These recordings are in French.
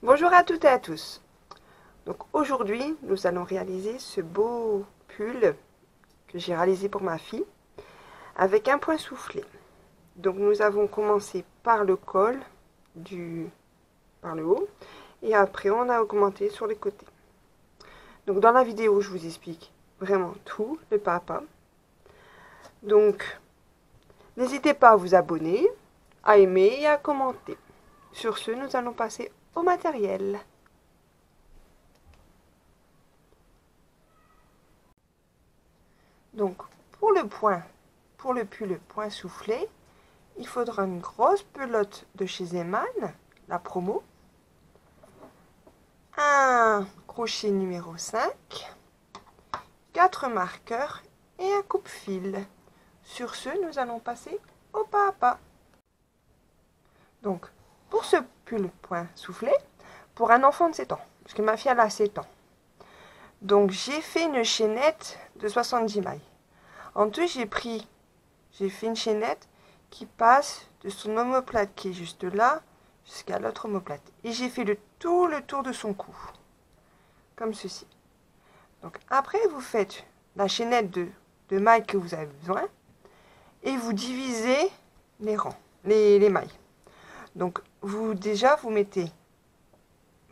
Bonjour à toutes et à tous. Donc aujourd'hui, nous allons réaliser ce beau pull que j'ai réalisé pour ma fille avec un point soufflé. Donc nous avons commencé par le col par le haut et après on a augmenté sur les côtés. Donc dans la vidéo, je vous explique vraiment tout, le pas à pas. Donc n'hésitez pas à vous abonner, à aimer et à commenter. Sur ce, nous allons passer au matériel. Donc, pour le pull point soufflé, il faudra une grosse pelote de chez Zeman, la promo, un crochet numéro 5, 4 marqueurs et un coupe-fil. Sur ce, nous allons passer au pas à pas. Donc, pour ce pull point soufflé, pour un enfant de 7 ans, parce que ma fille elle a 7 ans, donc j'ai fait une chaînette de 70 mailles. En tout, j'ai fait une chaînette qui passe de son omoplate qui est juste là jusqu'à l'autre omoplate. Et j'ai fait tout le tour de son cou, comme ceci. Donc après, vous faites la chaînette de mailles que vous avez besoin et vous divisez les rangs, les mailles. Donc vous mettez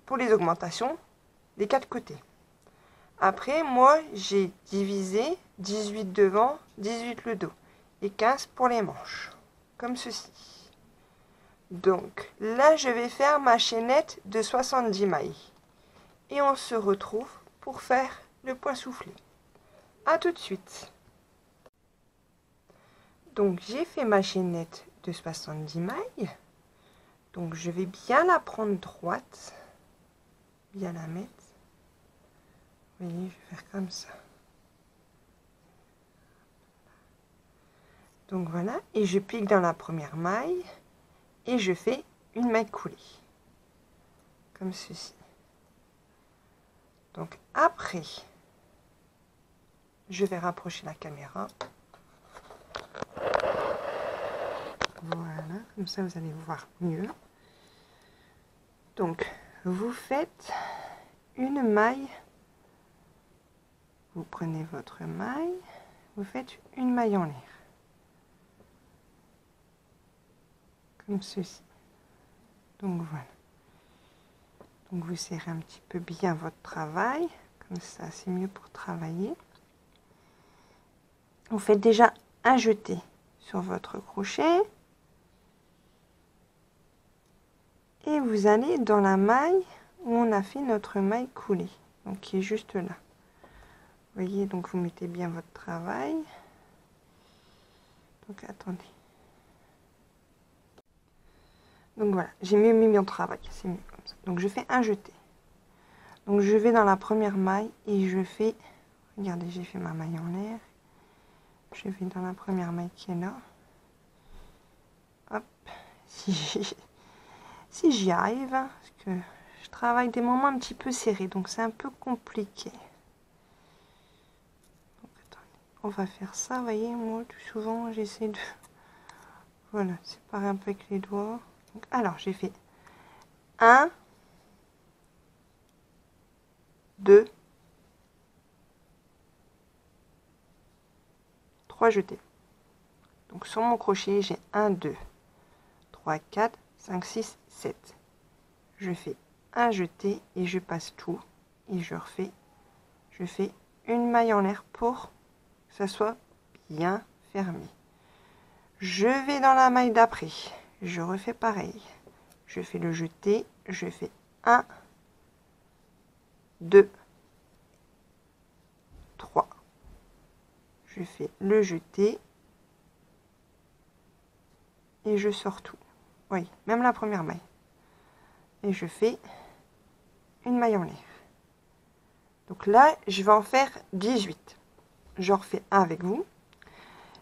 pour les augmentations les 4 côtés. Après, moi, j'ai divisé 18 devant, 18 le dos et 15 pour les manches, comme ceci. Donc, là, je vais faire ma chaînette de 70 mailles. Et on se retrouve pour faire le point soufflé. A tout de suite. Donc, j'ai fait ma chaînette de 70 mailles. Donc, je vais bien la prendre droite, bien la mettre. Vous voyez, je vais faire comme ça. Donc voilà, et je pique dans la première maille et je fais une maille coulée, comme ceci. Donc après, je vais rapprocher la caméra. Voilà, comme ça vous allez voir mieux. Donc, vous faites une maille, vous prenez votre maille, vous faites une maille en l'air. Comme ceci. Donc voilà. Donc vous serrez un petit peu bien votre travail, comme ça c'est mieux pour travailler. Vous faites déjà un jeté sur votre crochet et vous allez dans la maille où on a fait notre maille coulée, donc qui est juste là. Vous voyez, donc vous mettez bien votre travail. Donc attendez. Donc voilà, j'ai mieux mis mon travail, c'est mieux comme ça. Donc je fais un jeté. Donc je vais dans la première maille et je fais, regardez, j'ai fait ma maille en l'air. Je vais dans la première maille qui est là. Hop, si j'y arrive, parce que je travaille des moments un petit peu serrés, donc c'est un peu compliqué. Donc, attendez, on va faire ça, vous voyez, moi tout souvent j'essaie de, voilà, séparer un peu avec les doigts. Donc, alors j'ai fait 1, 2, 3 jetés. Donc sur mon crochet, j'ai 1, 2, 3, 4, 5, 6, 7. Je fais un jeté et je passe tout. Et je fais une maille en l'air pour que ça soit bien fermé. Je vais dans la maille d'après. Je refais pareil. Je fais le jeté. Je fais 1, 2, 3. Je fais le jeté. Et je sors tout. Oui, même la première maille. Et je fais une maille en l'air. Donc là, je vais en faire 18. Je refais un avec vous.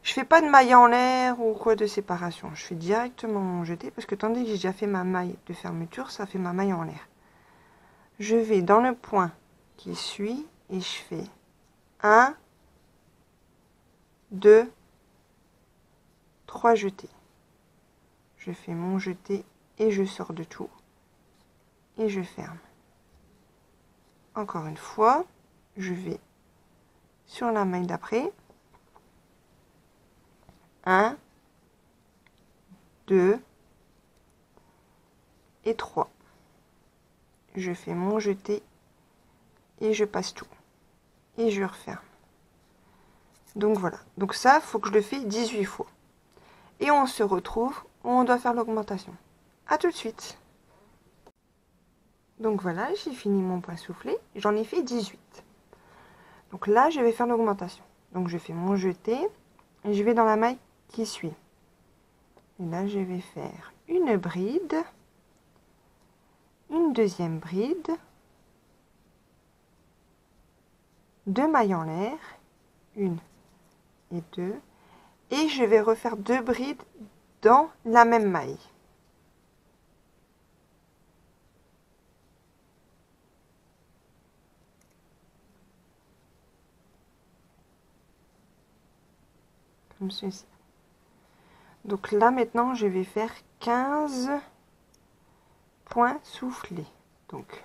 Je fais pas de maille en l'air ou quoi de séparation. Je fais directement mon jeté parce que tandis que j'ai déjà fait ma maille de fermeture, ça fait ma maille en l'air. Je vais dans le point qui suit et je fais 1, 2, 3 jetés. Je fais mon jeté et je sors de tout. et je ferme. Encore une fois, je vais sur la maille d'après. 1, 2 et 3. Je fais mon jeté et je passe tout. Et je referme. Donc voilà. Donc ça, il faut que je le fais 18 fois. Et on se retrouve où on doit faire l'augmentation. À tout de suite. Donc voilà, j'ai fini mon point soufflé. J'en ai fait 18. Donc là, je vais faire l'augmentation. Donc je fais mon jeté et je vais dans la maille qui suit. Et là, je vais faire une bride, une deuxième bride, 2 mailles en l'air, 1 et 2, et je vais refaire 2 brides dans la même maille. Comme ceci. Donc là maintenant je vais faire 15 points soufflés. Donc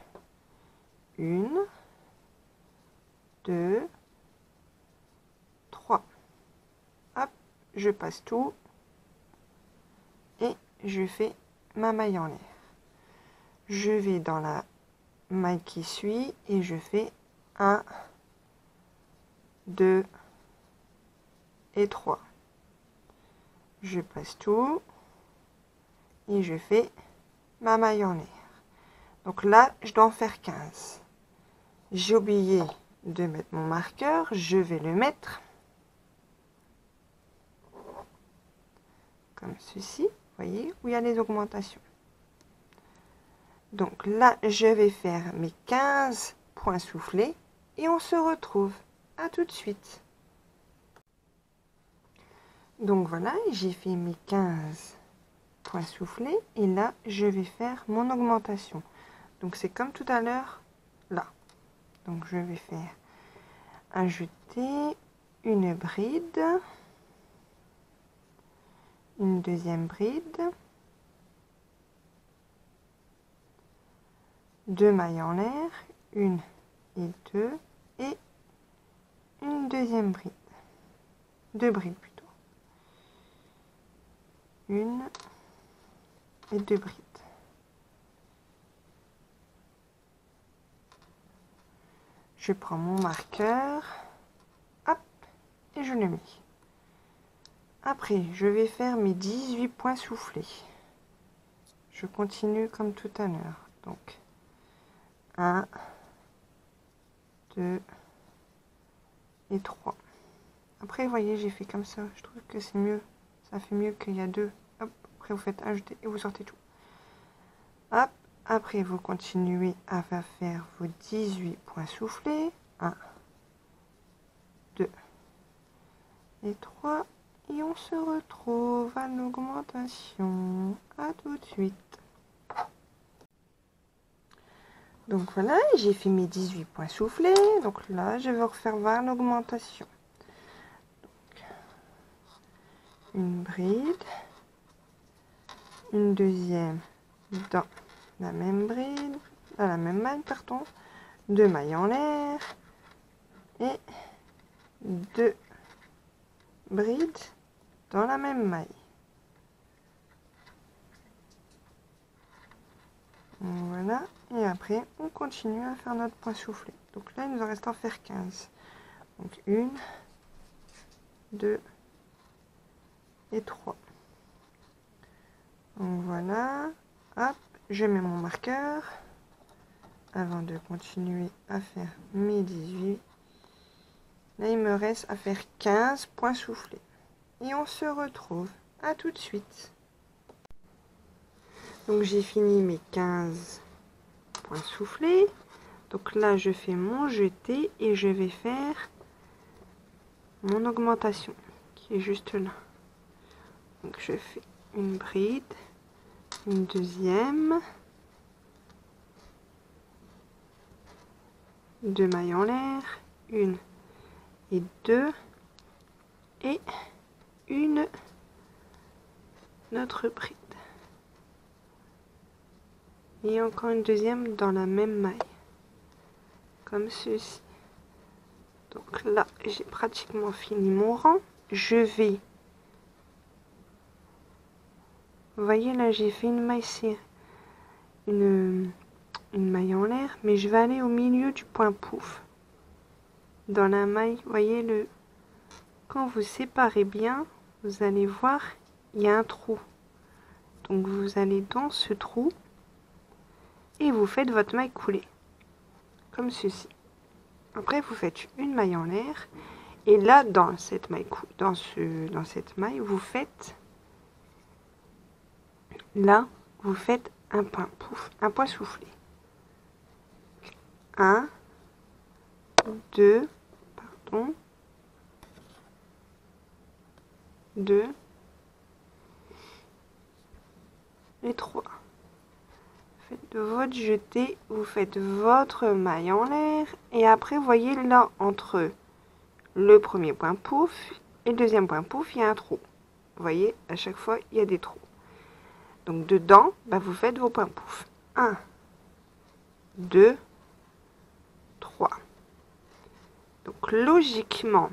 1, 2, 3. Hop, je passe tout et je fais ma maille en l'air. Je vais dans la maille qui suit et je fais 1, 2 et 3. Je passe tout et je fais ma maille en l'air. Donc là, je dois en faire 15. J'ai oublié de mettre mon marqueur, je vais le mettre comme ceci, voyez, où il y a les augmentations. Donc là, je vais faire mes 15 points soufflés et on se retrouve. À tout de suite. Donc voilà, j'ai fait mes 15 points soufflés et là, je vais faire mon augmentation. Donc c'est comme tout à l'heure, là. Donc je vais faire un jeté, une bride, une deuxième bride, 2 mailles en l'air, 1 et 2, et une deuxième bride, 2 brides plutôt, 1 et 2 brides. Je prends mon marqueur, hop, et je le mets. Après, je vais faire mes 18 points soufflés. Je continue comme tout à l'heure. Donc, 1, 2 et 3. Après, vous voyez, j'ai fait comme ça. Je trouve que c'est mieux. Ça fait mieux qu'il y a 2. Hop, après, vous faites un jeté et vous sortez tout. Hop, après, vous continuez à faire vos 18 points soufflés. 1, 2 et 3. Et on se retrouve à l'augmentation. À tout de suite. Donc voilà, j'ai fait mes 18 points soufflés. Donc là, je vais refaire vers l'augmentation. Une bride, une deuxième dans la même bride, dans la même maille, pardon, 2 mailles en l'air et 2 brides dans la même maille. Voilà, et après on continue à faire notre point soufflé. Donc là il nous en reste à faire 15. Donc 1, 2 et 3. Donc voilà, hop, je mets mon marqueur avant de continuer à faire mes 18. Là il me reste à faire 15 points soufflés. Et on se retrouve. À tout de suite. Donc j'ai fini mes 15 points soufflés. Donc là je fais mon jeté et je vais faire mon augmentation qui est juste là. Donc je fais une bride, une deuxième, 2 mailles en l'air, 1 et 2 et une autre bride. et encore une deuxième dans la même maille, comme ceci. Donc là, j'ai pratiquement fini mon rang. Je vais, vous voyez là, j'ai fait une maille serrée, une maille en l'air, mais je vais aller au milieu du point pouf. Dans la maille, vous voyez, quand vous séparez bien, vous allez voir, il y a un trou. Donc vous allez dans ce trou et vous faites votre maille coulée, comme ceci. Après, vous faites une maille en l'air. Et là, dans cette maille, vous faites, là, vous faites un point pouf, un point soufflé. 1, 2, pardon, 2 et 3. Faites de votre jeté, vous faites votre maille en l'air et après, vous voyez là, entre le premier point pouf et le deuxième point pouf, il y a un trou. Vous voyez, à chaque fois, il y a des trous. Donc, dedans, vous faites vos points pouf. 1, 2, 3. Donc, logiquement,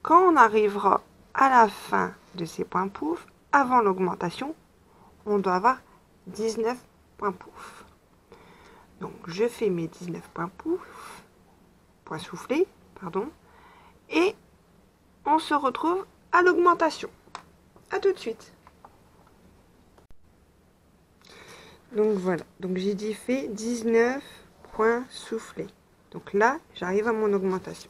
quand on arrivera à la fin de ces points pouf, avant l'augmentation, on doit avoir 19 points pouf. Donc, je fais mes 19 points pouf, points soufflés, pardon. Et on se retrouve à l'augmentation. À tout de suite. Donc voilà, donc j'ai dit fait 19 points soufflés. Donc là, j'arrive à mon augmentation.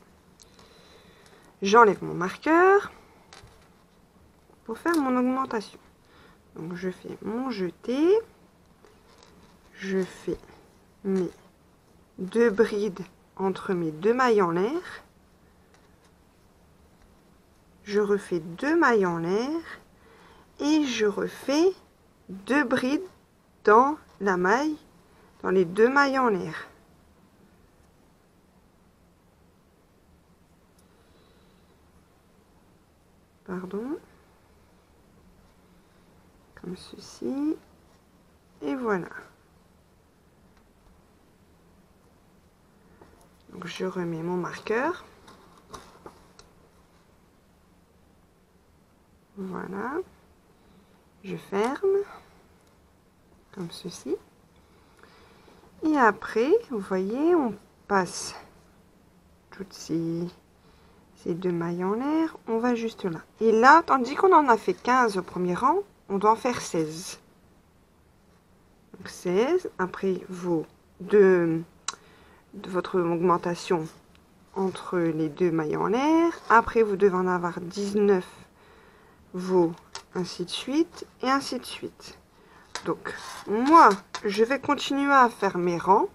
J'enlève mon marqueur pour faire mon augmentation. Donc je fais mon jeté. Je fais mes 2 brides entre mes 2 mailles en l'air. Je refais 2 mailles en l'air et je refais 2 brides dans la maille, dans les 2 mailles en l'air. Pardon. Comme ceci. Et voilà. Donc je remets mon marqueur. Voilà, je ferme, comme ceci. Et après, vous voyez, on passe toutes ces 2 mailles en l'air, on va juste là. Et là, tandis qu'on en a fait 15 au premier rang, on doit en faire 16. Donc 16, après votre augmentation entre les 2 mailles en l'air. Après, vous devez en avoir 19 ainsi de suite et ainsi de suite. Donc moi je vais continuer à faire mes rangs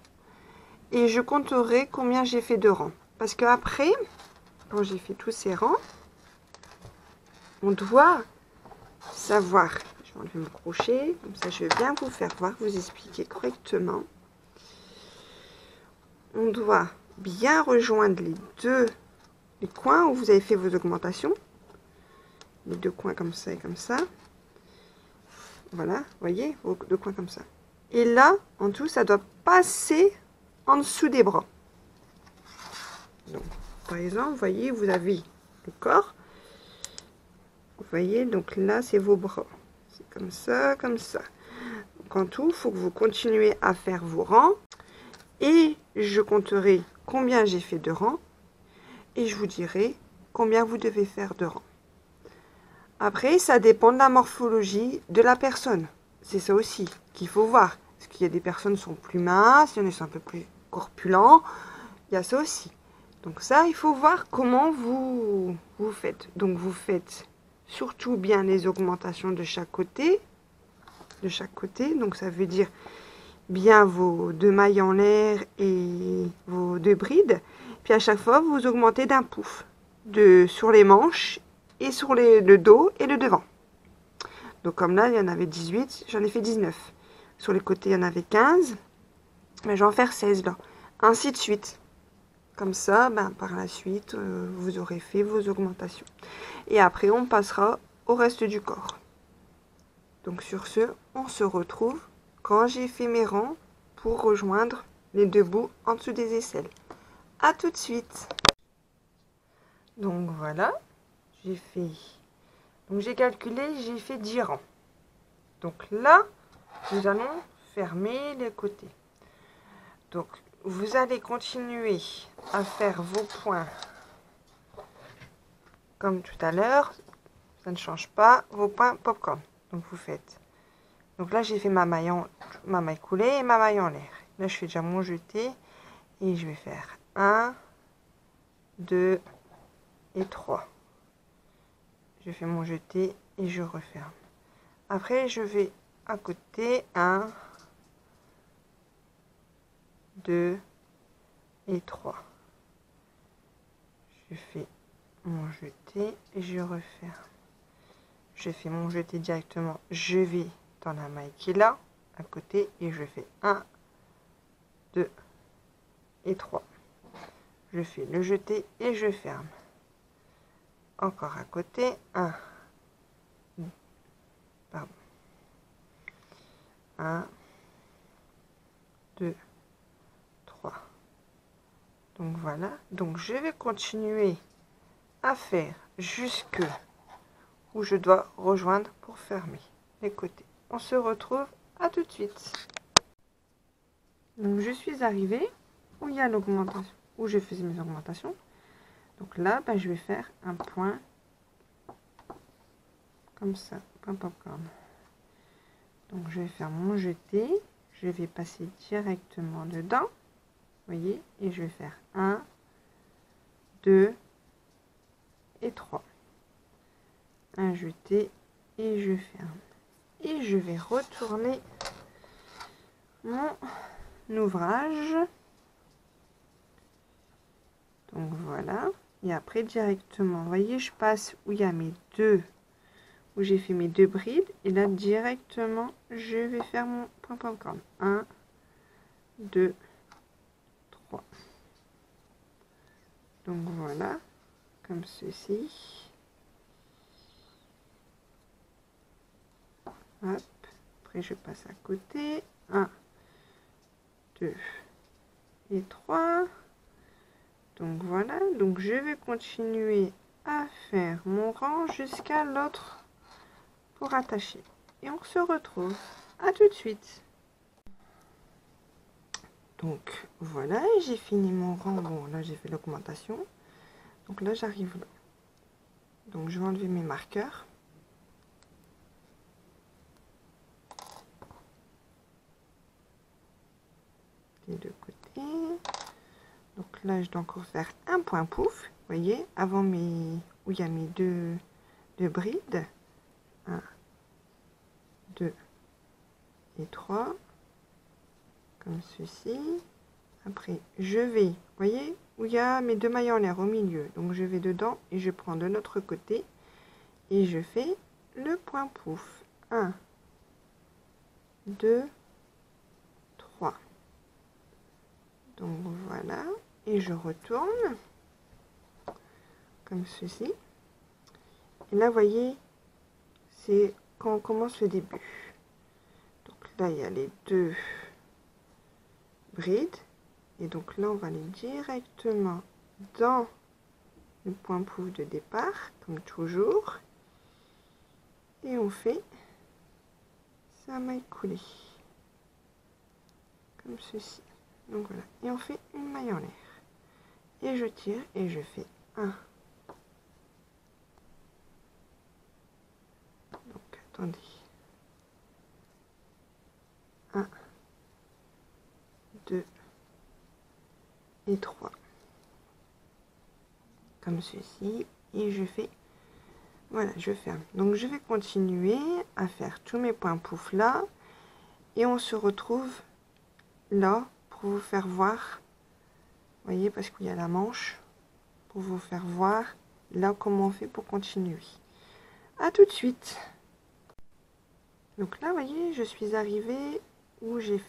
et je compterai combien j'ai fait de rangs, parce que après, quand j'ai fait tous ces rangs, on doit savoir, je vais enlever mon crochet, comme ça je vais bien vous faire voir, vous expliquer correctement. On doit bien rejoindre les coins où vous avez fait vos augmentations. Les 2 coins comme ça et comme ça. Voilà, vous voyez, vos 2 coins comme ça. Et là, en tout, ça doit passer en dessous des bras. Donc, par exemple, vous voyez, vous avez le corps. Vous voyez, donc là, c'est vos bras. C'est comme ça, comme ça. Donc, en tout, il faut que vous continuez à faire vos rangs. Et je compterai combien j'ai fait de rangs. Et je vous dirai combien vous devez faire de rangs. Après, ça dépend de la morphologie de la personne. C'est ça aussi qu'il faut voir. Parce qu'il y a des personnes qui sont plus minces, il y en a qui sont un peu plus corpulents. Il y a ça aussi. Donc ça, il faut voir comment vous faites. Donc vous faites surtout bien les augmentations de chaque côté. Donc ça veut dire bien vos 2 mailles en l'air et vos 2 brides. Puis à chaque fois, vous augmentez d'un pouf. Sur les manches et sur le dos et le devant. Donc comme là, il y en avait 18, j'en ai fait 19. Sur les côtés, il y en avait 15. Mais je vais en faire 16 là. Ainsi de suite. Comme ça, par la suite, vous aurez fait vos augmentations. Et après, on passera au reste du corps. Donc sur ce, on se retrouve quand j'ai fait mes rangs pour rejoindre les deux bouts en dessous des aisselles. À tout de suite. Donc voilà, j'ai fait, donc j'ai calculé, j'ai fait 10 rangs. Donc là, nous allons fermer les côtés. Donc vous allez continuer à faire vos points comme tout à l'heure, ça ne change pas, vos points popcorn. Donc vous faites, donc là j'ai fait ma maille coulée et ma maille en l'air. Là je fais déjà mon jeté et je vais faire 1, 2 et 3. Je fais mon jeté et je referme. Après je vais à côté 1, 2 et 3. Je fais mon jeté et je referme. Je fais mon jeté directement, je vais dans la maille qui est là à côté et je fais 1, 2 et 3. Je fais le jeté et je ferme. Encore à côté, 1, 2, 3. Donc voilà, donc je vais continuer à faire jusque où je dois rejoindre pour fermer les côtés. On se retrouve à tout de suite. Donc je suis arrivée où il y a l'augmentation, où je faisais mes augmentations. Donc là, je vais faire un point comme ça, point popcorn. Donc je vais faire mon jeté, je vais passer directement dedans, voyez, et je vais faire 1, 2 et 3. Un jeté et je ferme. Et je vais retourner mon ouvrage. Donc voilà. Et après directement, voyez, je passe où il y a mes deux, où j'ai fait mes deux brides. Et là directement, je vais faire mon point popcorn. 1, 2, 3. Donc voilà, comme ceci. Hop. Après je passe à côté. 1, 2 et 3. Donc voilà, donc je vais continuer à faire mon rang jusqu'à l'autre pour attacher. Et on se retrouve. À tout de suite. Donc voilà, j'ai fini mon rang. Bon, là j'ai fait l'augmentation. Donc là j'arrive là. Donc je vais enlever mes marqueurs. Des deux côtés. Donc là je dois encore faire un point pouf. Vous voyez, avant mes, où il y a mes deux brides. 1, 2 et 3. Comme ceci. Après je vais, voyez, où il y a mes deux mailles en l'air au milieu. Donc je vais dedans et je prends de l'autre côté. Et je fais le point pouf. 1, 2, 3. Donc voilà. Et je retourne. Comme ceci. Et là, vous voyez, c'est quand on commence le début. Donc là, il y a les deux brides. Et donc là, on va aller directement dans le point pouf de départ, comme toujours. Et on fait sa maille coulée. Comme ceci. Donc voilà. Et on fait une maille en l'air. Et je tire et je fais 1. Donc attendez. 1, 2 et 3. Comme ceci. Et je fais, voilà, je ferme. Donc je vais continuer à faire tous mes points pouf là. Et on se retrouve là pour vous faire voir. Vous voyez, parce qu'il y a la manche. Pour vous faire voir là comment on fait pour continuer. À tout de suite. Donc là, vous voyez, je suis arrivée où j'ai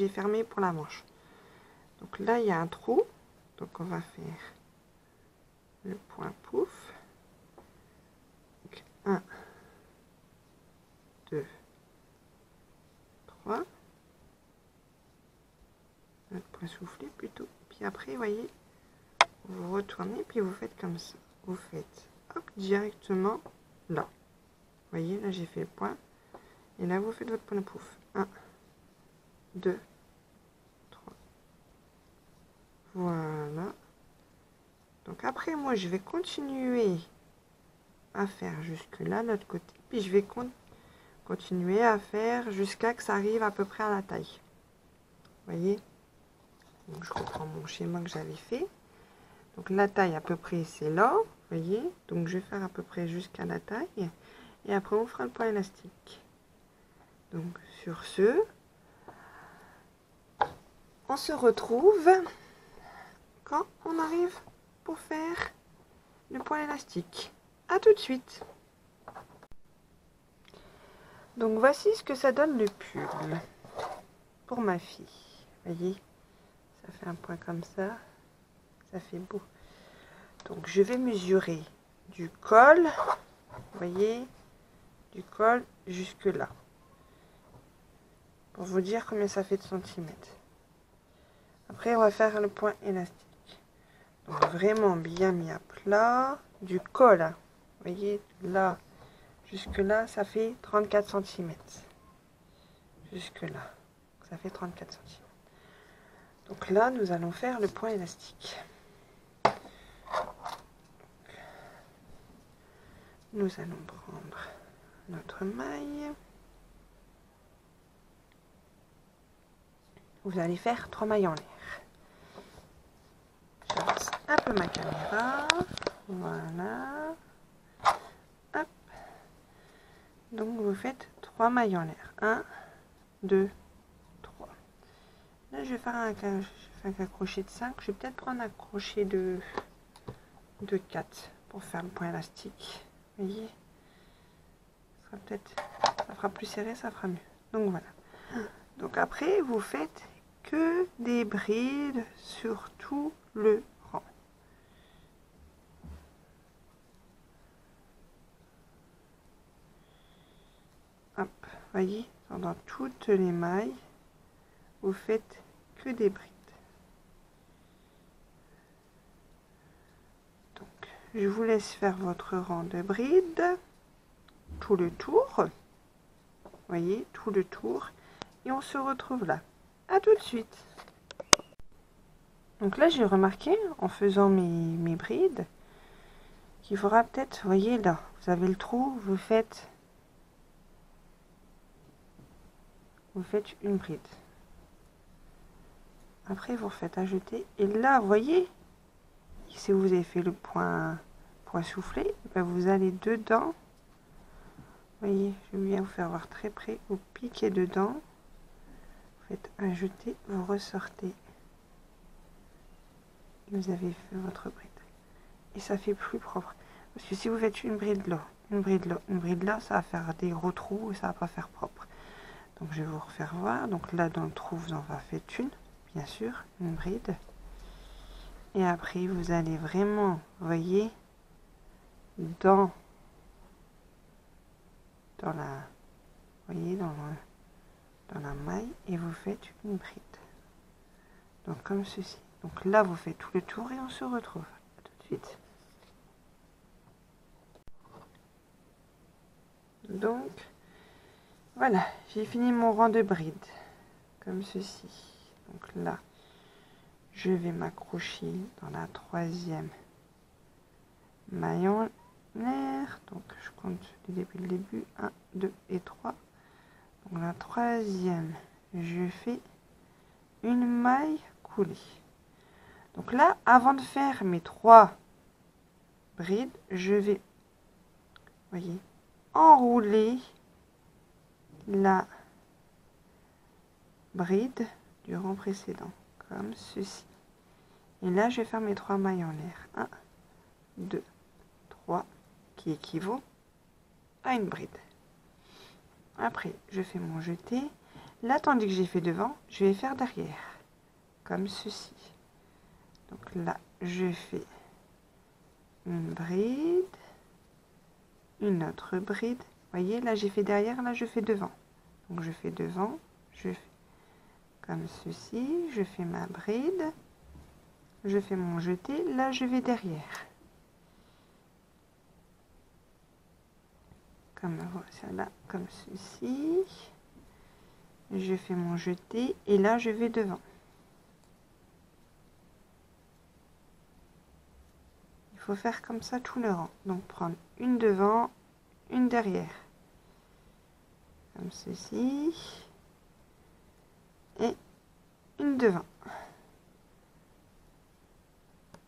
fermé pour la manche. Donc là, il y a un trou. Donc on va faire le point pouf. Donc 1, 2, 3. notre point soufflé plutôt. Puis après, vous voyez, vous retournez, puis vous faites comme ça. Vous faites hop, directement là. Vous voyez, là j'ai fait le point. Et là, vous faites votre point de pouf. 1, 2, 3. Voilà. Donc après, moi, je vais continuer à faire jusque là, de l'autre côté. Puis je vais continuer à faire jusqu'à que ça arrive à peu près à la taille. Vous voyez? Donc je reprends mon schéma que j'avais fait. Donc la taille à peu près c'est là. Vous voyez? Donc je vais faire à peu près jusqu'à la taille. Et après on fera le point élastique. Donc sur ce, on se retrouve quand on arrive pour faire le point élastique. À tout de suite. Donc voici ce que ça donne le pull pour ma fille. Vous voyez, ça fait un point comme ça. Ça fait beau. Donc je vais mesurer du col, vous voyez, du col jusque là. Pour vous dire combien ça fait de centimètres. Après on va faire le point élastique. Donc vraiment bien mis à plat. Du col, hein. Vous voyez, là jusque là, ça fait 34 cm. Jusque là, ça fait 34 cm. Donc là, nous allons faire le point élastique. Nous allons prendre notre maille. Vous allez faire 3 mailles en l'air. J'avance un peu ma caméra. Voilà. Hop. Donc vous faites 3 mailles en l'air. 1, 2, 3. Là je vais faire un crochet de 5. Je vais peut-être prendre un crochet de 4 pour faire le point élastique. Vous voyez, ça fera plus serré, ça fera mieux. Donc voilà. Donc après vous faites que des brides sur tout le rang. Hop, voyez, dans toutes les mailles, vous faites que des brides. Donc, je vous laisse faire votre rang de brides, tout le tour. Voyez, tout le tour. Et on se retrouve là. À tout de suite. Donc là, j'ai remarqué, en faisant mes brides, qu'il faudra peut-être, vous voyez là, vous avez le trou, vous faites une bride. Après, vous refaites ajouter. Et là, vous voyez, si vous avez fait le point soufflé, ben vous allez dedans. Vous voyez, je vais bien vous faire voir très près. Vous piquez dedans. Vous faites ajouter, vous ressortez. Vous avez fait votre bride. Et ça fait plus propre. Parce que si vous faites une bride là, une bride là, une bride là, ça va faire des gros trous et ça va pas faire propre. Donc je vais vous refaire voir. Donc là dans le trou, vous en faites une, bien sûr, une bride. Et après vous allez vraiment, voyez, dans la, voyez, dans la maille et vous faites une bride. Donc comme ceci. Donc là vous faites tout le tour et on se retrouve tout de suite. Donc voilà, j'ai fini mon rang de bride comme ceci. Donc là je vais m'accrocher dans la 3e maille en l'air. Donc je compte depuis le début, 1, 2 et 3. Donc la 3e, je fais une maille coulée. Donc là, avant de faire mes 3 brides, je vais, voyez, enrouler la bride du rang précédent, comme ceci. Et là, je vais faire mes 3 mailles en l'air. 1, 2, 3, qui équivaut à une bride. Après, je fais mon jeté. Là, tandis que j'ai fait devant, je vais faire derrière, comme ceci. Donc là, je fais une bride, une autre bride. Vous voyez, là, j'ai fait derrière, là, je fais devant. Donc, je fais devant, je fais comme ceci, je fais ma bride, je fais mon jeté, là je vais derrière. Comme voilà, comme ceci. Je fais mon jeté et là je vais devant. Il faut faire comme ça tout le rang. Donc prendre une devant, une derrière. Comme ceci. Et une devant.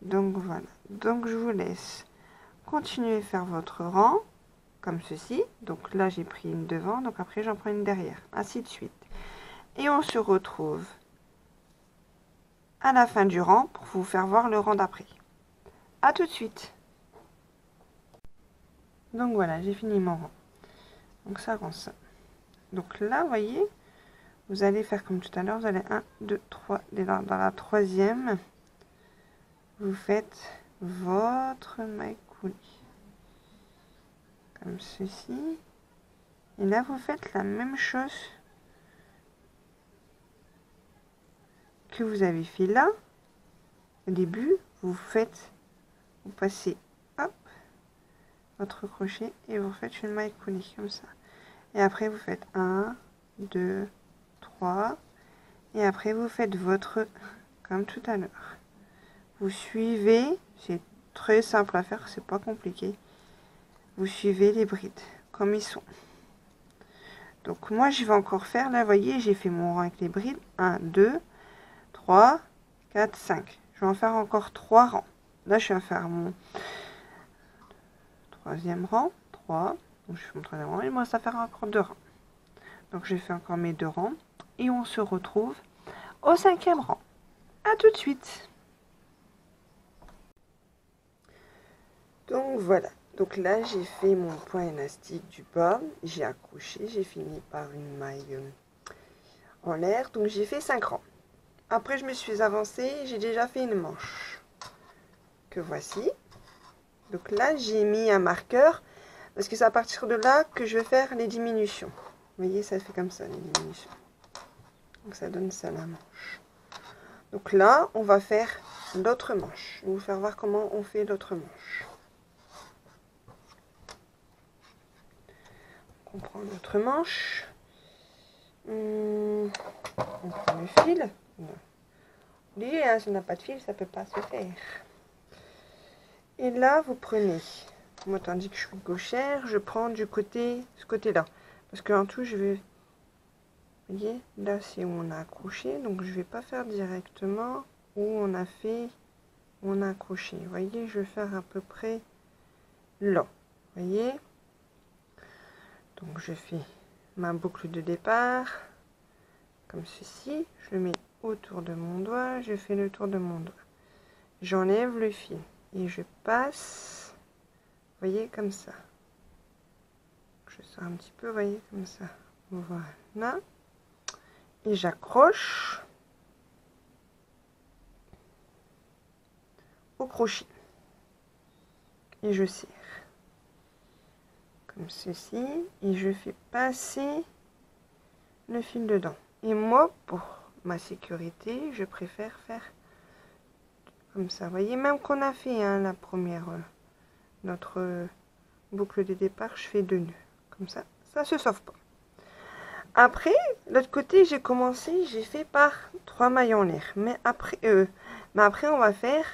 Donc voilà. Donc je vous laisse continuer à faire votre rang comme ceci. Donc là j'ai pris une devant, donc après j'en prends une derrière, ainsi de suite. Et on se retrouve à la fin du rang pour vous faire voir le rang d'après. À tout de suite. Donc voilà, j'ai fini mon rang. Donc ça rend ça. Donc là, vous voyez, vous allez faire comme tout à l'heure, vous allez 1, 2, 3, dans la troisième, vous faites votre maille coulée. Comme ceci. Et là, vous faites la même chose que vous avez fait là. Au début, vous passez, hop, votre crochet et vous faites une maille coulée comme ça. Et après, vous faites 1, 2, 3. Et après, vous faites votre, comme tout à l'heure. Vous suivez, c'est très simple à faire, c'est pas compliqué. Vous suivez les brides comme ils sont. Donc moi je vais encore faire, là vous voyez j'ai fait mon rang avec les brides, 1, 2, 3, 4, 5. Je vais en faire encore 3 rangs. Là je vais faire mon troisième rang, 3. Donc je fais mon troisième rang, et moi ça fait encore 2 rangs. Donc je fais encore mes 2 rangs et on se retrouve au 5e rang. À tout de suite. Donc voilà, donc là j'ai fait mon point élastique du bas, j'ai accroché, j'ai fini par une maille en l'air, donc j'ai fait 5 rangs. Après je me suis avancée, j'ai déjà fait une manche, que voici. Donc là j'ai mis un marqueur, parce que c'est à partir de là que je vais faire les diminutions. Vous voyez, ça fait comme ça les diminutions. Donc ça donne ça la manche. Donc là on va faire l'autre manche, je vais vous faire voir comment on fait l'autre manche. On prend notre manche, on prend le fil. Oubliez, hein, si on n'a pas de fil, ça ne peut pas se faire. Et là, vous prenez, moi tandis que je suis gauchère, je prends du côté, ce côté-là. Parce qu'en tout, je vais, vous voyez, là c'est où on a accroché, donc je vais pas faire directement où on a fait, où on a accroché. Vous voyez, je vais faire à peu près là. Vous voyez. Donc je fais ma boucle de départ comme ceci, je le mets autour de mon doigt, je fais le tour de mon doigt, j'enlève le fil et je passe, vous voyez, comme ça. Je sors un petit peu, vous voyez, comme ça, voilà, et j'accroche au crochet et je serre comme ceci et je fais passer le fil dedans. Et moi, pour ma sécurité, je préfère faire comme ça. Vous voyez, même qu'on a fait hein, la première, notre boucle de départ, je fais 2 nœuds. Comme ça, ça se sauve pas. Après, l'autre côté, j'ai commencé, j'ai fait par 3 mailles en l'air. Mais après, on va faire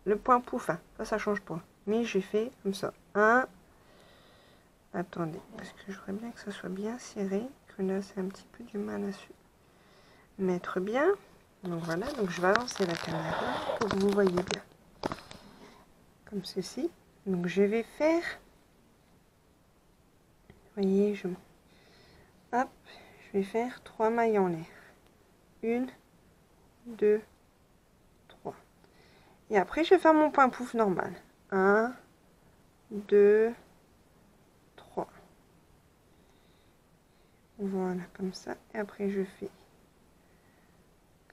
le point pouf. Hein. Ça change pas. Mais j'ai fait comme ça. Attendez, parce que je voudrais bien que ça soit bien serré. Que là, c'est un petit peu du mal à se mettre bien. Donc voilà, donc je vais avancer la caméra pour que vous voyez bien. Comme ceci. Donc je vais faire, vous voyez, hop, je vais faire 3 mailles en l'air. 1, 2, 3. Et après, je vais faire mon point pouf normal. 1, 2, 3. Voilà, comme ça. Et après, je fais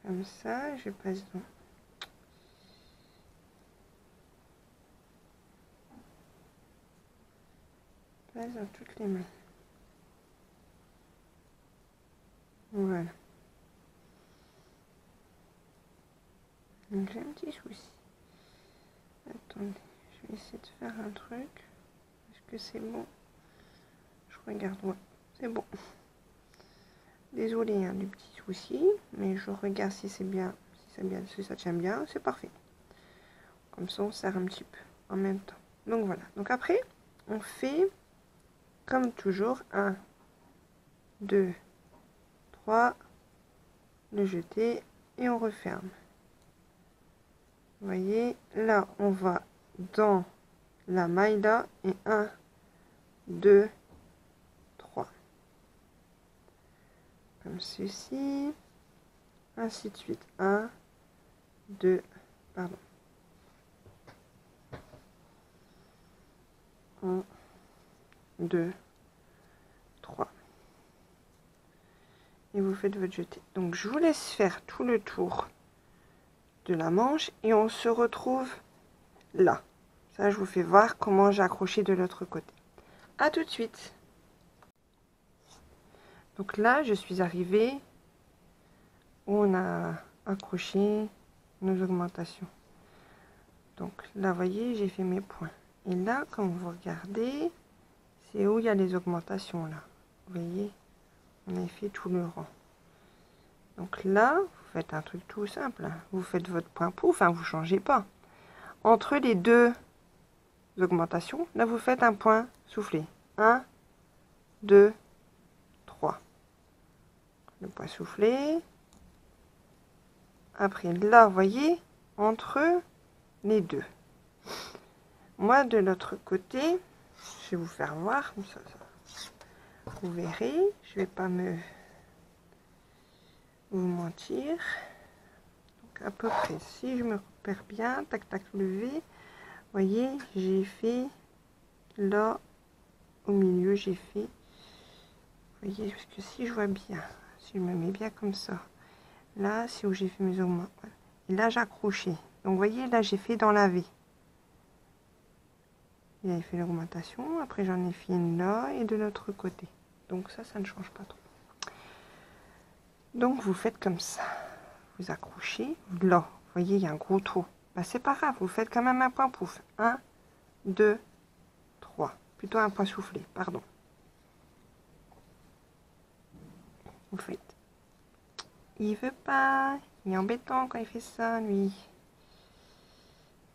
comme ça. Je passe dans... dans toutes les mains. Voilà. petit souci. Attendez, je vais essayer de faire un truc. Est-ce que c'est bon? Je regarde, ouais, c'est bon. Désolée hein, du petit souci, mais je regarde si c'est bien, si ça tient bien, c'est parfait. Comme ça, on serre un petit peu en même temps. Donc voilà. Donc après, on fait comme toujours 1, 2, 3, le jeter et on referme. Vous voyez, là, on va dans la maille là et 1, 2, 3. Comme ceci. Ainsi de suite. 1, 2, pardon. 1, 2, 3. Et vous faites votre jeté. Donc je vous laisse faire tout le tour de la manche et on se retrouve là. Ça, je vous fais voir comment j'ai accroché de l'autre côté. À tout de suite. Donc là, je suis arrivée où on a accroché nos augmentations. Donc là, vous voyez, j'ai fait mes points. Et là, comme vous regardez, c'est où il y a les augmentations là. Vous voyez, on a fait tout le rang. Donc là, vous faites un truc tout simple. Hein. Vous faites votre point pouf, hein, vous ne changez pas. Entre les deux augmentations, là, vous faites un point soufflé. 1, 2, 3. Le point soufflé. Après, là, vous voyez, entre les deux. Moi, de l'autre côté, je vais vous faire voir. Vous verrez, je vais pas vous mentir. Donc, à peu près, si je me repère bien, tac, tac, levé. Vous voyez, j'ai fait là, au milieu, j'ai fait. Vous voyez, parce que si je vois bien, si je me mets bien comme ça, là, c'est où j'ai fait mes augmentations. Et là, j'ai accroché. Donc, vous voyez, là, j'ai fait dans la V. J'avais fait l'augmentation. Après, j'en ai fait une là et de l'autre côté. Donc, ça ne change pas trop. Donc, vous faites comme ça. Vous accrochez. Là, vous voyez, il y a un gros trou. Bah, c'est pas grave. Vous faites quand même un point pouf. 1, 2, 3. Plutôt un point soufflé, pardon. Vous faites. Il veut pas. Il est embêtant quand il fait ça, lui.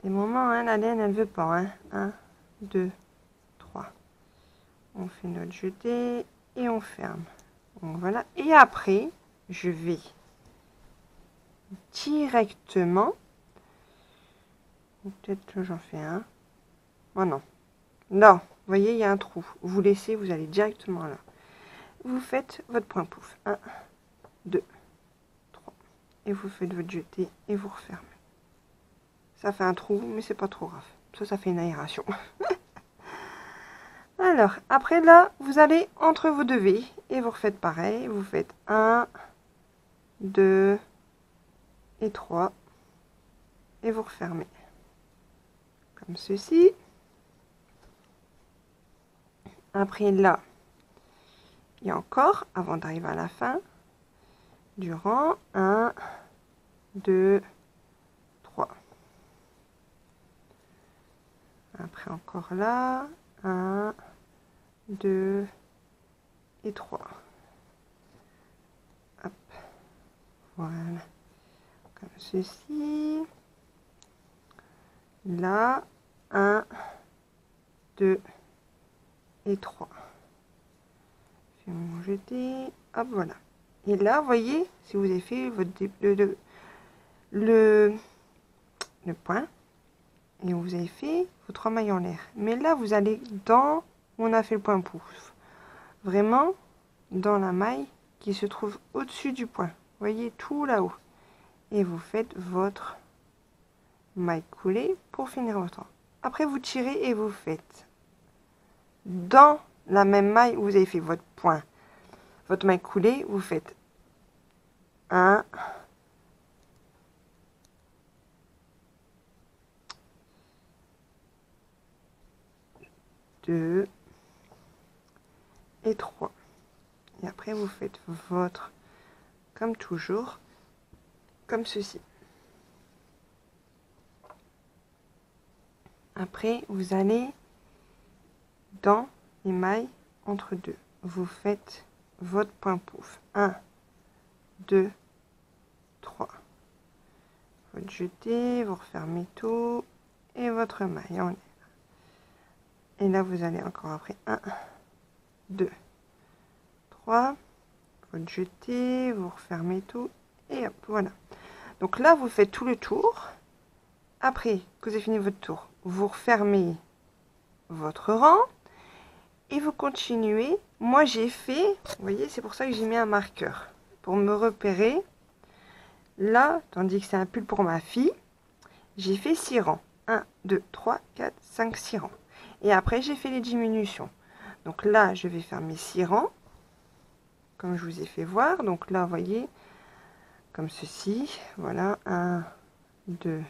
Des moments, hein, la laine, elle veut pas. Hein. 1, 2, 3. On fait notre jeté et on ferme. Donc voilà. Et après, je vais directement. Peut-être que j'en fais un. Oh non. Là, vous voyez, il y a un trou. Vous laissez, vous allez directement là. Vous faites votre point pouf. 1, 2, 3. Et vous faites votre jeté et vous refermez. Ça fait un trou, mais c'est pas trop grave. Ça fait une aération. Alors, après là, vous allez entre vos deux V et vous refaites pareil. Vous faites 1, 2 et 3 et vous refermez. Comme ceci. Après là, il y a encore, avant d'arriver à la fin, du rang, 1, 2, 3. Après encore là, 1, 2 et 3. Hop. Voilà. Comme ceci. Là, 1, 2 et 3. Je vais mon jeter. Hop, voilà. Et là, vous voyez, si vous avez fait votre le point, et vous avez fait vos 3 mailles en l'air. Mais là, vous allez dans où on a fait le point pouf. Vraiment dans la maille qui se trouve au-dessus du point. Vous voyez, tout là-haut. Et vous faites votre maille coulée pour finir votre rang. Après, vous tirez et vous faites dans la même maille où vous avez fait votre point, votre maille coulée, vous faites 1, 2 et 3. Et après, vous faites votre, comme toujours, comme ceci. Après, vous allez dans les mailles entre deux. Vous faites votre point pouf. 1, 2, 3. Vous jetez, vous refermez tout et votre maille en l'air. Et là, vous allez encore après 1, 2, 3. Vous jetez, vous refermez tout et hop, voilà. Donc là, vous faites tout le tour. Après que vous avez fini votre tour, vous refermez votre rang et vous continuez. Moi, j'ai fait, vous voyez, c'est pour ça que j'ai mis un marqueur pour me repérer. Là, tandis que c'est un pull pour ma fille, j'ai fait 6 rangs. 1, 2, 3, 4, 5, 6 rangs. Et après, j'ai fait les diminutions. Donc là, je vais faire mes 6 rangs, comme je vous ai fait voir. Donc là, vous voyez, comme ceci. Voilà, 1, 2,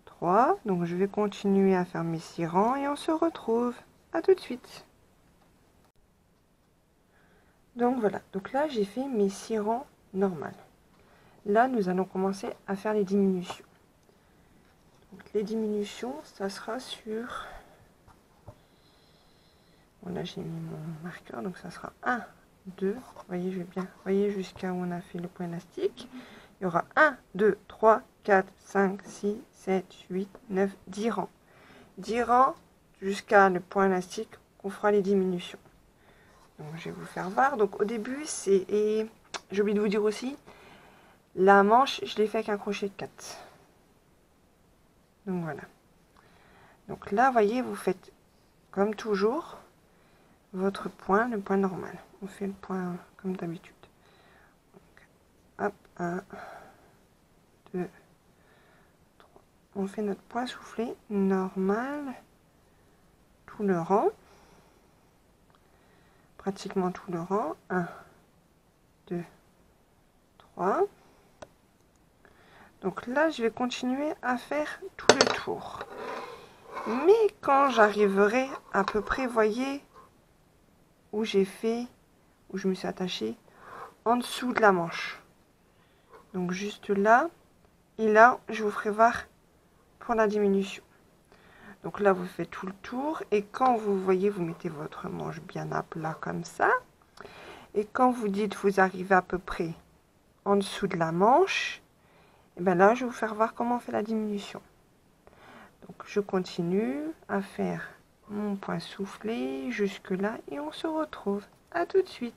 3. Donc je vais continuer à faire mes 6 rangs et on se retrouve. À tout de suite. Donc voilà, donc là, j'ai fait mes 6 rangs normales. Là, nous allons commencer à faire les diminutions. Donc, les diminutions, ça sera sur... Bon, là, j'ai mis mon marqueur, donc ça sera 1, 2, vous voyez, je vais bien, vous voyez, jusqu'à où on a fait le point élastique. Il y aura 1, 2, 3, 4, 5, 6, 7, 8, 9, 10 rangs. 10 rangs jusqu'à le point élastique qu'on fera les diminutions. Donc, je vais vous faire voir. Donc, au début, c'est... Et j'ai oublié de vous dire aussi, la manche, je l'ai fait avec un crochet de 4. Donc, voilà. Donc là, vous voyez, vous faites comme toujours votre point, le point normal. On fait le point comme d'habitude. Hop, 1, 2, 3. On fait notre point soufflé normal, tout le rang. Pratiquement tout le rang. 1, 2, 3. Donc là, je vais continuer à faire tout le tour. Mais quand j'arriverai à peu près, voyez, où j'ai fait, où je me suis attachée, en dessous de la manche. Donc juste là, et là, je vous ferai voir pour la diminution. Donc là, vous faites tout le tour, et quand vous voyez, vous mettez votre manche bien à plat comme ça. Et quand vous dites, vous arrivez à peu près en dessous de la manche, et bien là, je vais vous faire voir comment on fait la diminution. Donc je continue à faire mon point soufflé jusque là, et on se retrouve. À tout de suite.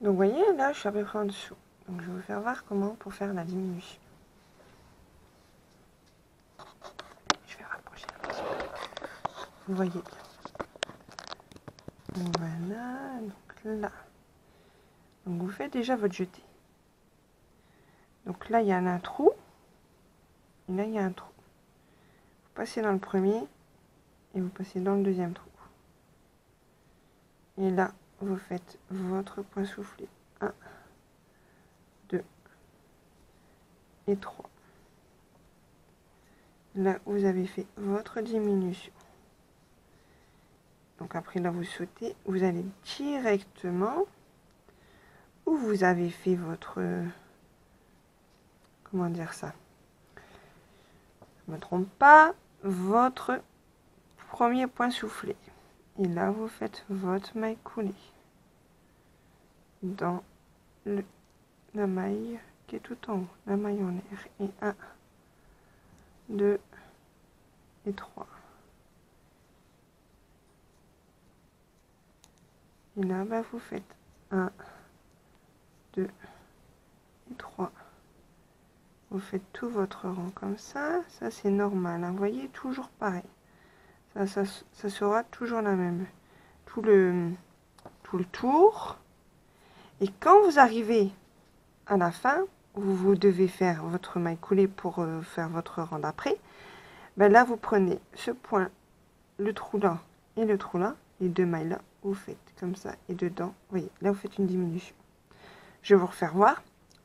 Donc vous voyez, là, je suis à peu près en dessous. Donc je vais vous faire voir comment pour faire la diminution. Je vais rapprocher un petit peu. Vous voyez bien. Voilà, donc là. Donc vous faites déjà votre jeté. Donc là, il y a un trou. Et là, il y a un trou. Vous passez dans le premier et vous passez dans le deuxième trou. Et là, vous faites votre point soufflé. 1, 2 et 3. Là, vous avez fait votre diminution. Donc après, là, vous sautez. Vous allez directement où vous avez fait votre... Comment dire ça? Je ne me trompe pas. Votre premier point soufflé. Et là, vous faites votre maille coulée dans la maille qui est tout en haut, la maille en l'air. Et 1, 2 et 3. Et là, bah, vous faites 1, 2 et 3. Vous faites tout votre rang comme ça. Ça, c'est normal. Hein. Vous voyez, toujours pareil. Ça sera toujours la même. Tout le tour. Et quand vous arrivez à la fin, où vous devez faire votre maille coulée pour faire votre rang d'après, ben là, vous prenez ce point, le trou là et le trou là, les deux mailles là, vous faites comme ça. Et dedans, vous voyez, là, vous faites une diminution. Je vais vous refaire voir.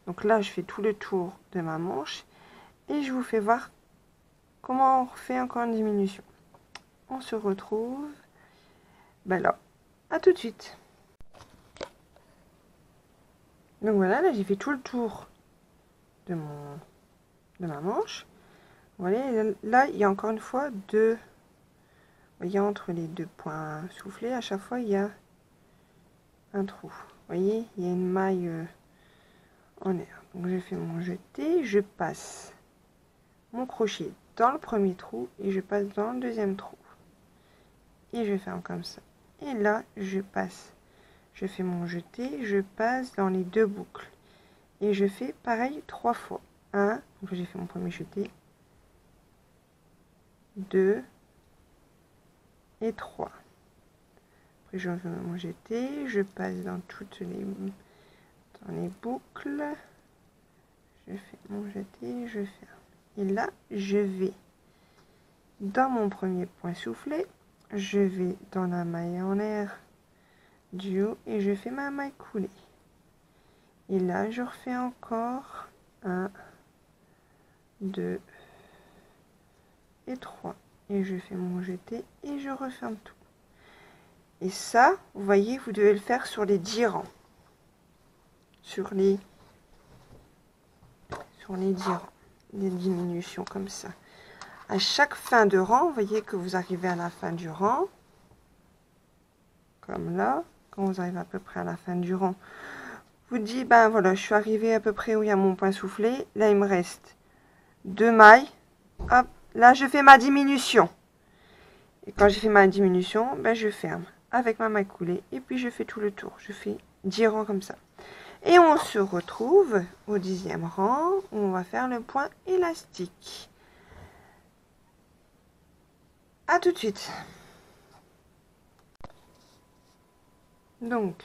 Donc là, je fais tout le tour de ma manche et je vous fais voir comment on refait encore une diminution. On se retrouve ben là. À tout de suite. Donc voilà, là j'ai fait tout le tour de ma manche. Vous voyez, là, il y a encore une fois deux. Vous voyez, entre les deux points soufflés, à chaque fois, il y a un trou. Vous voyez, il y a une maille en air. Donc, je fais mon jeté, je passe mon crochet dans le premier trou et je passe dans le deuxième trou. Et je ferme comme ça. Et là, je passe. Je fais mon jeté, je passe dans les deux boucles. Et je fais pareil 3 fois. 1, donc j'ai fait mon premier jeté. 2 et 3. Après, je fais mon jeté, je passe dans toutes les boucles. Je fais mon jeté, je ferme. Et là, je vais dans mon premier point soufflé, je vais dans la maille en air du haut et je fais ma maille coulée. Et là, je refais encore 1, 2 et 3. Et je fais mon jeté et je referme tout. Et ça, vous voyez, vous devez le faire sur les 10 rangs. Sur les 10 rangs. Des diminutions comme ça. À chaque fin de rang, vous voyez que vous arrivez à la fin du rang. Comme là. Quand vous arrivez à peu près à la fin du rang, vous dites, ben voilà, je suis arrivé à peu près où il y a mon point soufflé. Là, il me reste 2 mailles. Hop, là, je fais ma diminution. Et quand j'ai fait ma diminution, ben, je ferme avec ma maille coulée. Et puis, je fais tout le tour. Je fais 10 rangs comme ça. Et on se retrouve au 10e rang où on va faire le point élastique. À tout de suite. Donc,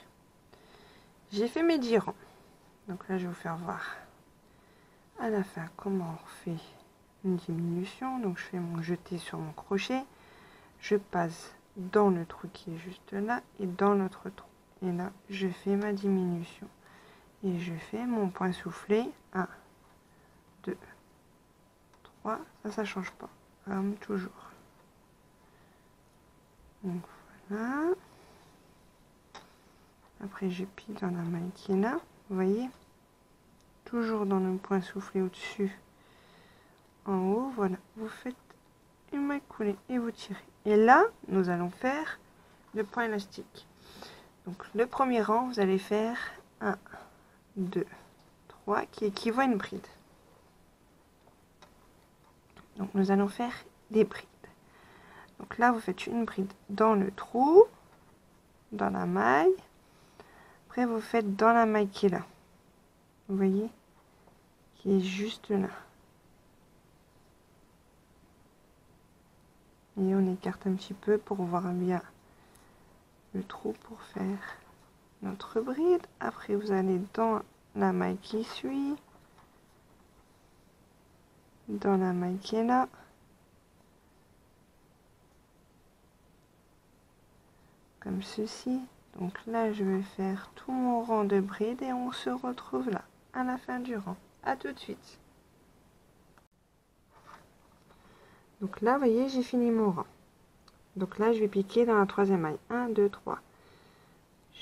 j'ai fait mes 10 rangs. Donc là, je vais vous faire voir à la fin comment on fait une diminution. Donc, je fais mon jeté sur mon crochet. Je passe dans le trou qui est juste là et dans l'autre trou. Et là, je fais ma diminution. Et je fais mon point soufflé. 1, 2, 3. Ça ne change pas. Comme toujours. Donc, voilà. Après, je pile dans la maille qui est là. Vous voyez, toujours dans le point soufflé au-dessus, en haut. Voilà, vous faites une maille coulée et vous tirez. Et là, nous allons faire le point élastique. Donc, le premier rang, vous allez faire 1, 2, 3, qui équivaut à une bride. Donc, nous allons faire des brides. Donc là, vous faites une bride dans le trou, dans la maille. Après, vous faites dans la maille qui est là. Vous voyez, qui est juste là. Et on écarte un petit peu pour voir bien le trou pour faire notre bride. Après, vous allez dans la maille qui suit, dans la maille qui est là. Comme ceci. Donc là, je vais faire tout mon rang de bride et on se retrouve là, à la fin du rang. À tout de suite. Donc là, vous voyez, j'ai fini mon rang. Donc là, je vais piquer dans la troisième maille. 1, 2, 3.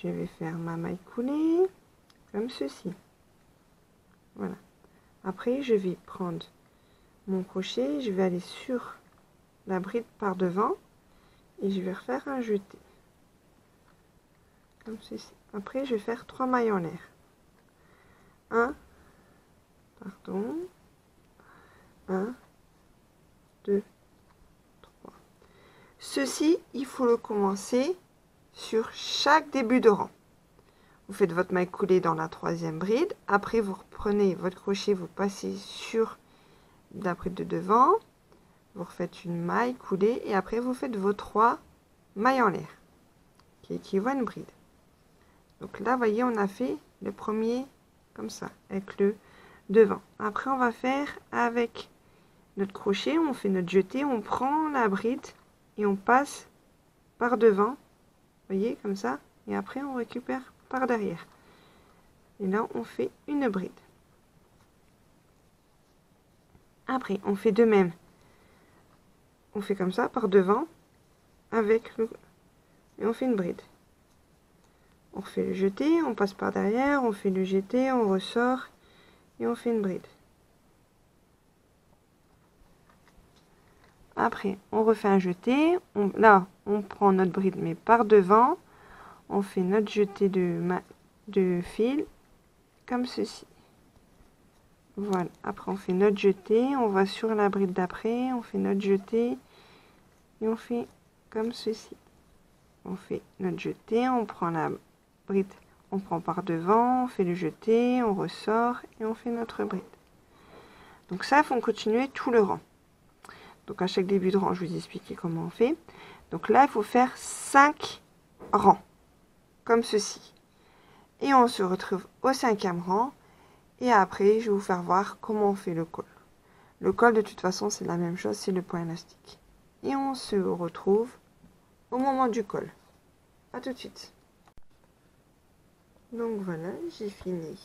Je vais faire ma maille coulée, comme ceci. Voilà. Après, je vais prendre mon crochet, je vais aller sur la bride par devant et je vais refaire un jeté. Comme ceci. Après, je vais faire 3 mailles en l'air. 1, 2, 3. Ceci, il faut le commencer sur chaque début de rang. Vous faites votre maille coulée dans la troisième bride. Après, vous reprenez votre crochet, vous passez sur la bride de devant. Vous refaites une maille coulée et après, vous faites vos 3 mailles en l'air qui équivaut à une bride. Donc là, vous voyez, on a fait le premier comme ça, avec le devant. Après, on va faire avec notre crochet, on fait notre jeté, on prend la bride et on passe par devant. Vous voyez, comme ça. Et après, on récupère par derrière. Et là, on fait une bride. Après, on fait de même. On fait comme ça, par devant, avec le... Et on fait une bride. On refait le jeté, on passe par derrière, on fait le jeté, on ressort et on fait une bride. Après, on refait un jeté. Là, on prend notre bride, mais par devant. On fait notre jeté de fil, comme ceci. Voilà. Après, on fait notre jeté. On va sur la bride d'après. On fait notre jeté. Et on fait comme ceci. On fait notre jeté. On prend la bride. On prend par devant. On fait le jeté. On ressort. Et on fait notre bride. Donc ça, il faut continuer tout le rang. Donc à chaque début de rang, je vous expliquer comment on fait. Donc là, il faut faire 5 rangs, comme ceci. Et on se retrouve au 5e rang. Et après, je vais vous faire voir comment on fait le col. Le col, de toute façon, c'est la même chose, c'est le point élastique. Et on se retrouve au moment du col. À tout de suite. Donc voilà, j'ai fini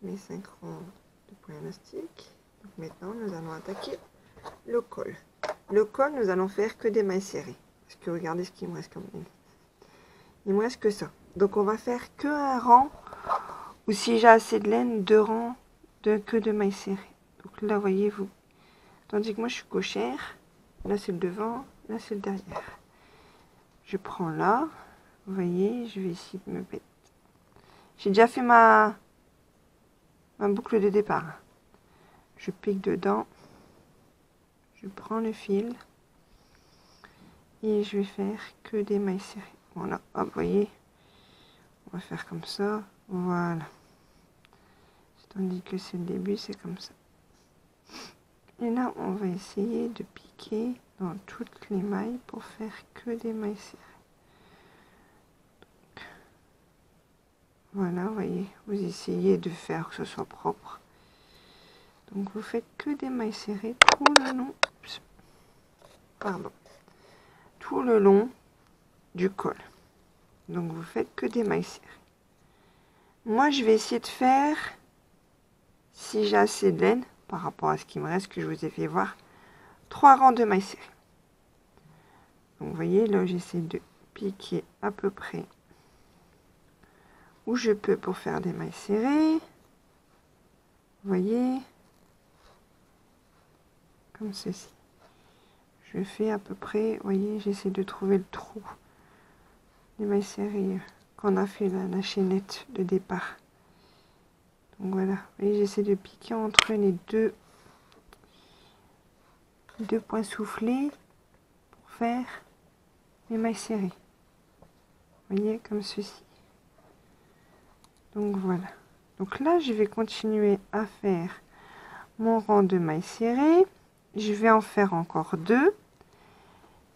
mes 5 rangs de point élastique. Donc maintenant, nous allons attaquer le col. Le col, nous allons faire que des mailles serrées. Parce que regardez ce qu'il me reste comme même. Il me reste que ça. Donc on va faire que un rang. Ou si j'ai assez de laine, 2 rangs que de mailles serrées. Donc là, voyez-vous. Tandis que moi, je suis cochère. Là, c'est le devant. Là, c'est le derrière. Je prends là. Vous voyez, je vais essayer de me mettre. J'ai déjà fait ma boucle de départ. Je pique dedans. Je prends le fil. Et je vais faire que des mailles serrées. Voilà, hop, vous voyez. On va faire comme ça. Voilà. Tandis que c'est le début, c'est comme ça. Et là, on va essayer de piquer dans toutes les mailles pour faire que des mailles serrées. Donc, voilà, vous voyez, vous essayez de faire que ce soit propre. Donc, vous faites que des mailles serrées tout le long. Pardon. Tout le long du col. Donc, vous faites que des mailles serrées. Moi, je vais essayer de faire, si j'ai assez de laine, par rapport à ce qui me reste, que je vous ai fait voir, 3 rangs de mailles serrées. Donc, vous voyez, là, j'essaie de piquer à peu près où je peux pour faire des mailles serrées. Vous voyez, comme ceci. Je fais à peu près, vous voyez, j'essaie de trouver le trou des mailles serrées qu'on a fait la chaînette de départ. Donc voilà, vous voyez, j'essaie de piquer entre les deux points soufflés pour faire les mailles serrées. Vous voyez, comme ceci. Donc voilà. Donc là, je vais continuer à faire mon rang de mailles serrées. Je vais en faire encore 2.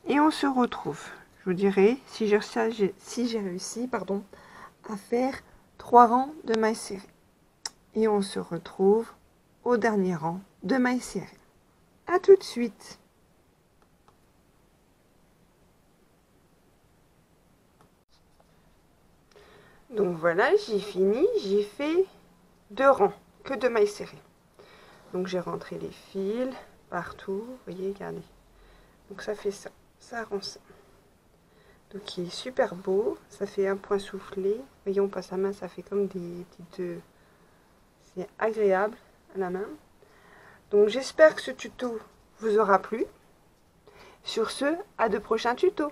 Et on se retrouve. Je vous dirai si j'ai réussi à faire 3 rangs de mailles serrées. Et on se retrouve au dernier rang de mailles serrées. À tout de suite. Donc voilà, j'ai fini, j'ai fait 2 rangs que de mailles serrées. Donc j'ai rentré les fils partout, vous voyez, regardez. Donc ça fait ça, ça rend ça. Donc il est super beau, ça fait un point soufflé. Vous voyez, on passe la main, ça fait comme des petites... C'est agréable à la main. Donc j'espère que ce tuto vous aura plu. Sur ce, à de prochains tutos.